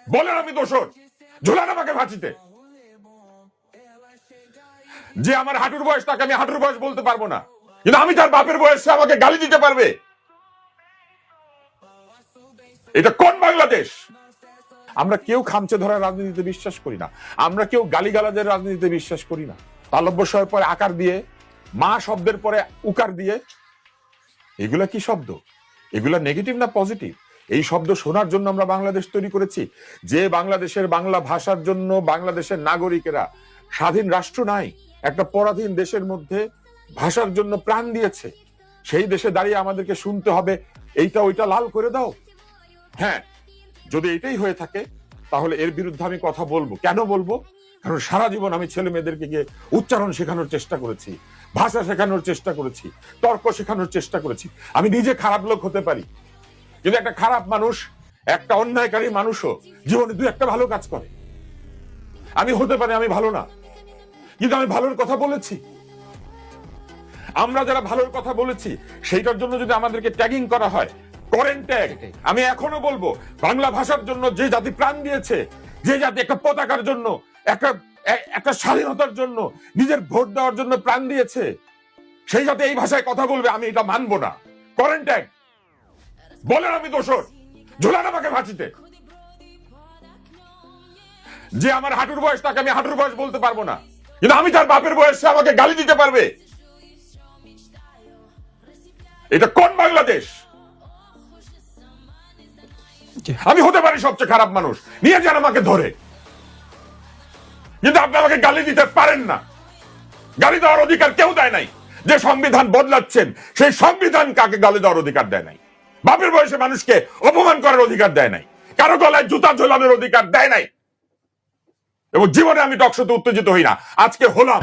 বলেন আমি দোষর, ঝুলান আমাকে ফাঁসিতে। যে আমার হাঁটুর বয়স তাকে আমি হাঁটুর বয়স বলতে পারবো না, কিন্তু আমি তার বাপের বয়সে আমাকে গালি দিতে পারবে? এটা কোন বাংলাদেশ? আমরা কেউ খামচে ধরার রাজনীতিতে বিশ্বাস করি না, আমরা কেউ গালিগালাজের রাজনীতিতে বিশ্বাস করি না। তালব্যস্বরের পরে আকার দিয়ে, মা শব্দের পরে উকার দিয়ে, এগুলা কি শব্দ? এগুলা নেগেটিভ না পজিটিভ? এই শব্দ শোনার জন্য আমরা বাংলাদেশ তৈরি করেছি। যে বাংলাদেশের বাংলা ভাষার জন্য বাংলাদেশের নাগরিকেরা, স্বাধীন রাষ্ট্র নাই, একটা পরাধীন দেশের মধ্যে ভাষার জন্য প্রাণ দিয়েছে, সেই দেশে দাঁড়িয়ে আমাদেরকে শুনতে হবে এইটা ওইটা লাল করে দাও। হ্যাঁ, যদি এটাই হয়ে থাকে তাহলে এর বিরুদ্ধে আমি কথা বলবো। কেন বলবো? কারণ সারা জীবন আমি ছেলে মেয়েদেরকে গিয়ে উচ্চারণ শেখানোর চেষ্টা করেছি, ভাষা শেখানোর চেষ্টা করেছি, তর্ক শেখানোর চেষ্টা করেছি। আমি নিজে খারাপ লোক হতে পারি, কিন্তু একটা খারাপ মানুষ, একটা অন্যায়কারী মানুষও জীবনে দু একটা ভালো কাজ করে। আমি হতে পারি আমি ভালো না, কিন্তু আমি ভালোর কথা বলেছি। আমরা যারা ভালোর কথা বলেছি সেইটার জন্য যদি আমাদেরকে ট্যাগিং করা হয়, করেন ট্যাগ। আমি এখনো বলবো, বাংলা ভাষার জন্য যে জাতি প্রাণ দিয়েছে, যে জাতি একটা পতাকার জন্য, একটা স্বাধীনতার জন্য, নিজের ভোট দেওয়ার জন্য প্রাণ দিয়েছে, সেই জাতি এই ভাষায় কথা বলবে, আমি এটা মানবো না। করেন ট্যাগ, বলেন আমি দোষর, ঝুলান আমাকে ফাঁসিতে। যে আমার হাঁটুর বয়স তাকে আমি হাঁটুর বয়স বলতে পারবো না, কিন্তু আমি তার বাপের বয়সে আমাকে গালি দিতে পারবে? এটা কোন বাংলাদেশ? আমি হতে পারি সবচেয়ে খারাপ মানুষ, নিয়ে যান আমাকে ধরে, কিন্তু আপনি আমাকে গালি দিতে পারেন না। গালি দেওয়ার অধিকার কেউ দেয় নাই। যে সংবিধান বদলাচ্ছেন সেই সংবিধান কাকে গালি দেওয়ার অধিকার দেয় নাই। বাপের বয়সে মানুষকে অপমান করার অধিকার দেয় নাই, কারো গলায় জুতা ঝোলানোর অধিকার দেয় নাই। এবং জীবনে আমি টকশোতে উত্তেজিত হই না, আজকে হলাম।